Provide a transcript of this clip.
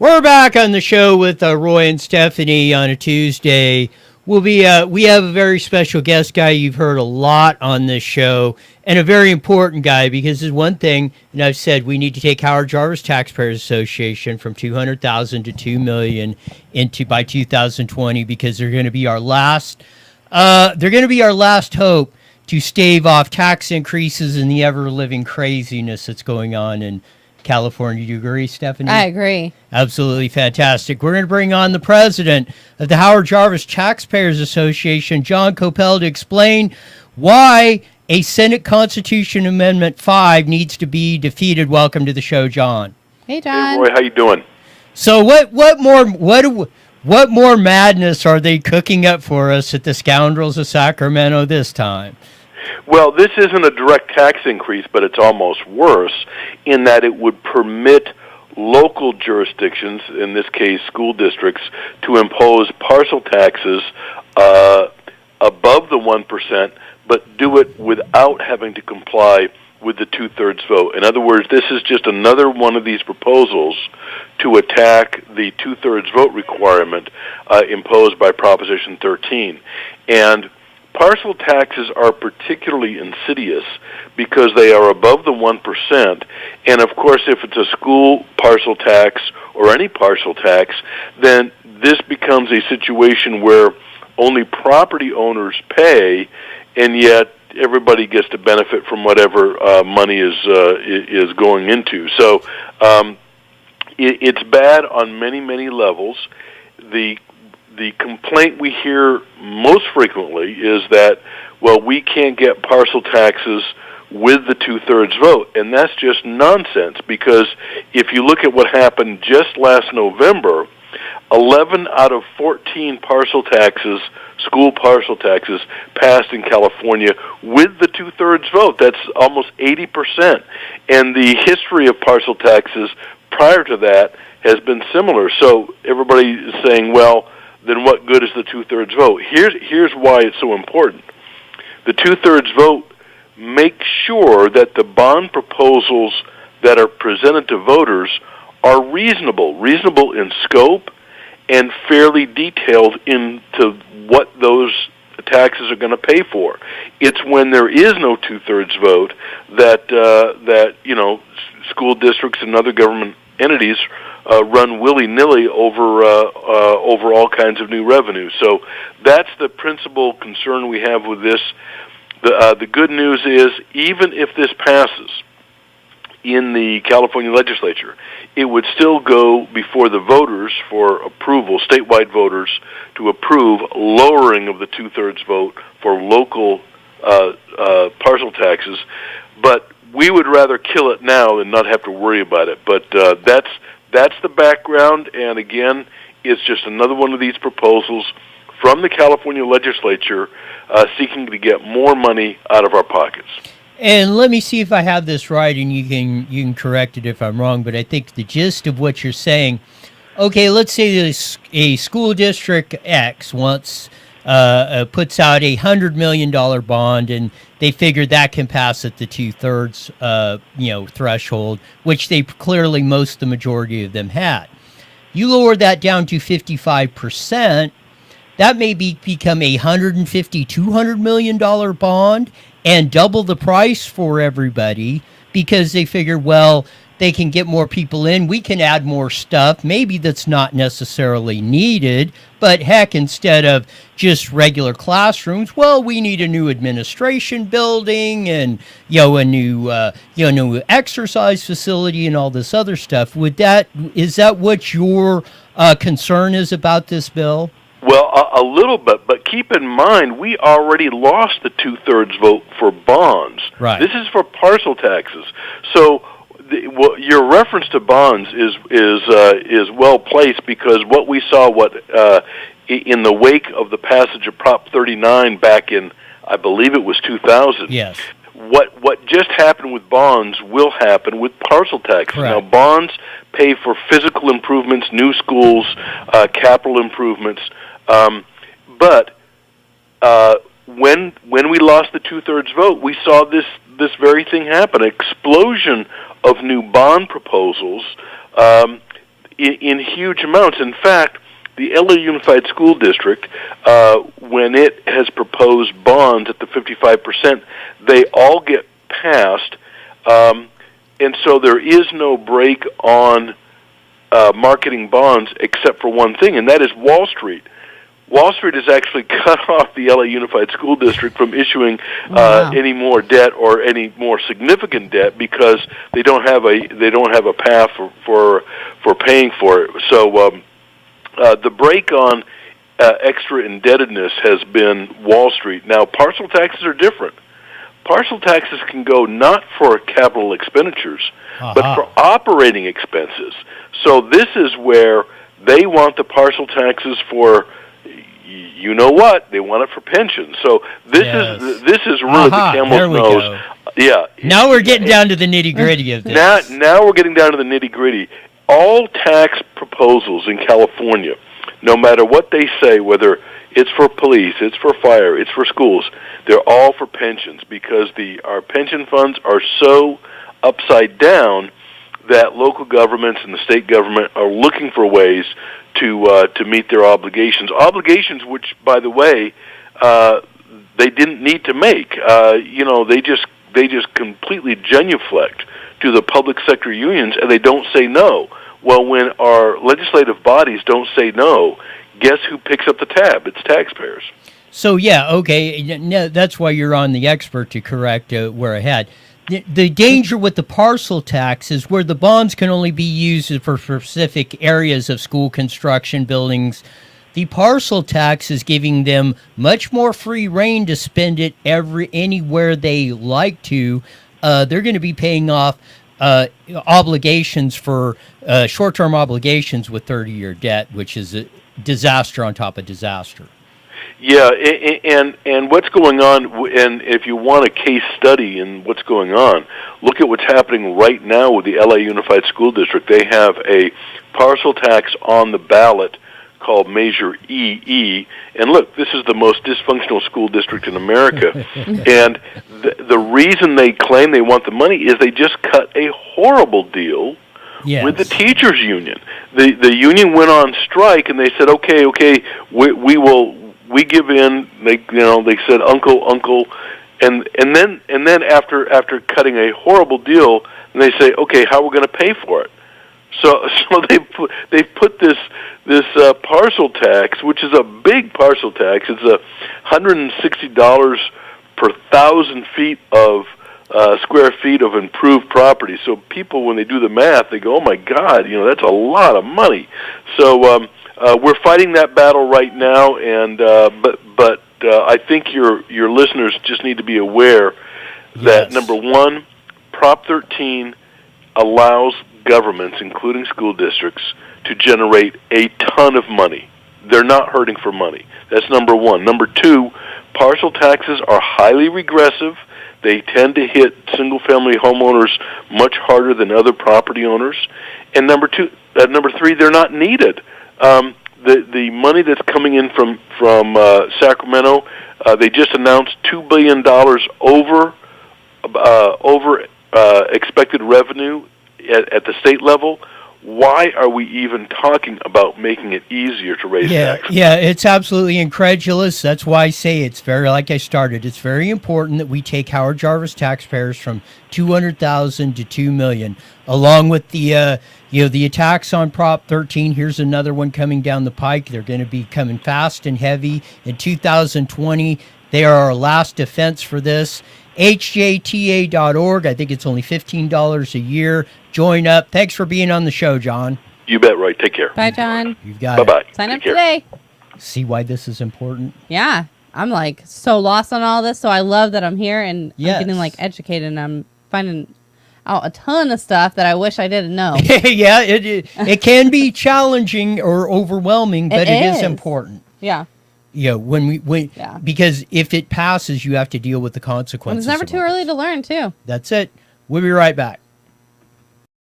We're back on the show with Roy and Stephanie on a Tuesday. We have a very special guest guy you've heard a lot on this show, and a very important guy because there's one thing, and I've said we need to take Howard Jarvis Taxpayers Association from 200,000 to 2 million into by 2020 because they're going to be our last. They're going to be our last hope to stave off tax increases and the ever living craziness that's going on in California. Do you agree, Stephanie? I agree. Absolutely fantastic. We're going to bring on the president of the Howard Jarvis Taxpayers Association, Jon Coupal, to explain why a Senate Constitution Amendment 5 needs to be defeated. Welcome to the show, John. Hey, John. Hey, Roy, how you doing? So what more madness are they cooking up for us at the Scoundrels of Sacramento this time? Well, this isn't a direct tax increase, but it's almost worse in that it would permit local jurisdictions, in this case school districts, to impose partial taxes above the 1%, but do it without having to comply with the two-thirds vote. In other words, this is just another one of these proposals to attack the two-thirds vote requirement imposed by Proposition 13. And partial taxes are particularly insidious because they are above the 1%, and of course if it's a school partial tax or any partial tax, then this becomes a situation where only property owners pay, and yet everybody gets to benefit from whatever money is going into. So it's bad on many, many levels. The complaint we hear most frequently is that, well, we can't get partial taxes with the two-thirds vote, and that's just nonsense because if you look at what happened just last November, 11 out of 14 partial taxes, school partial taxes, passed in California with the two-thirds vote. That's almost 80%, and the history of partial taxes prior to that has been similar. So everybody is saying, well, then what good is the two-thirds vote? Here's why it's so important. The two-thirds vote makes sure that the bond proposals that are presented to voters are reasonable in scope and fairly detailed into what those taxes are going to pay for. It's when there is no two-thirds vote that school districts and other government entities run willy-nilly over all kinds of new revenue. So that's the principal concern we have with this. The good news is, even if this passes in the California legislature, it would still go before the voters for approval, statewide voters, to approve lowering of the two-thirds vote for local partial taxes. But we would rather kill it now than not have to worry about it. But that's the background, and again, it's just another one of these proposals from the California legislature seeking to get more money out of our pockets. And let me see if I have this right, and you can correct it if I'm wrong, but I think the gist of what you're saying, okay, let's say a school district X puts out a $100 million bond, and they figure that can pass at the two-thirds threshold, which they clearly the majority of them had. You lower that down to 55%, that may become a $150, $200 million bond and double the price for everybody because they figure, well, they can get more people in. We can add more stuff. Maybe that's not necessarily needed, but heck, instead of just regular classrooms, well, we need a new administration building and a new exercise facility and all this other stuff. Is that what your concern is about this bill? Well, a little bit, but keep in mind, we already lost the two-thirds vote for bonds. Right. This is for partial taxes. So your reference to bonds is well placed because what we saw in the wake of the passage of Prop 39 back in, I believe it was 2000. Yes. What just happened with bonds will happen with partial taxes. Correct. Now, bonds pay for physical improvements, new schools, capital improvements. But when we lost the two-thirds vote, we saw this very thing happen, an explosion of new bond proposals in huge amounts. In fact, the LA Unified School District, when it has proposed bonds at the 55%, they all get passed, and so there is no break on marketing bonds except for one thing, and that is Wall Street. Wall Street has actually cut off the LA Unified School District from issuing any more debt or any more significant debt because they don't have a path for paying for it. So the break on extra indebtedness has been Wall Street. Now, parcel taxes are different. Parcel taxes can go not for capital expenditures, but for operating expenses. So this is where they want the parcel taxes for, you know what? They want it for pensions. So this is really the camel's nose. Go. Yeah. Now we're getting down to the nitty-gritty of this. Now we're getting down to the nitty-gritty. All tax proposals in California, no matter what they say, whether it's for police, it's for fire, it's for schools, they're all for pensions because our pension funds are so upside down that local governments and the state government are looking for ways to meet their obligations. Obligations which, by the way, they didn't need to make. They just completely genuflect to the public sector unions, and they don't say no. Well, when our legislative bodies don't say no, guess who picks up the tab? It's taxpayers. So, yeah, okay, no, that's why you're on the expert to correct where I had. The danger with the parcel tax is where the bonds can only be used for specific areas of school construction, buildings. The parcel tax is giving them much more free rein to spend it anywhere they like to. They're going to be paying off obligations for short-term obligations with 30-year debt, which is a disaster on top of disaster. Yeah, and what's going on, and if you want a case study in what's going on, look at what's happening right now with the LA Unified School District. They have a parcel tax on the ballot called Measure EE, and look, this is the most dysfunctional school district in America, and the reason they claim they want the money is they just cut a horrible deal with the teachers union. The union went on strike, and they said, okay, we give in. They said uncle, and then after cutting a horrible deal, and they say, okay, how are we going to pay for it? So they put this parcel tax, which is a big parcel tax. It's $160 per 1,000 feet of square feet of improved property. So people, when they do the math, they go, "Oh my God, that's a lot of money." So we're fighting that battle right now, and but I think your listeners just need to be aware that number one, Prop 13 allows governments, including school districts, to generate a ton of money. They're not hurting for money. That's number one. Number two, parcel taxes are highly regressive. They tend to hit single-family homeowners much harder than other property owners. And number three, they're not needed. The money that's coming in from Sacramento, they just announced $2 billion over expected revenue at the state level. Why are we even talking about making it easier to raise taxes? Yeah, it's absolutely incredulous. That's why I say it's it's very important that we take Howard Jarvis taxpayers from $200,000 to $2 million, along with the the attacks on Prop 13. Here's another one coming down the pike. They're going to be coming fast and heavy in 2020. They are our last defense for this. HJTA.org. I think it's only $15 a year. Join up. Thanks for being on the show, John. You bet, Roy. Take care. Bye, John. You've got Bye-bye. Sign up today. See why this is important? Yeah. I'm so lost on all this, so I love that I'm here and I'm getting educated, and I'm finding out a ton of stuff that I wish I didn't know. Yeah, it can be challenging or overwhelming, but it is important. Yeah. Yeah, because if it passes, you have to deal with the consequences. And it's never too early to learn, too. That's it. We'll be right back.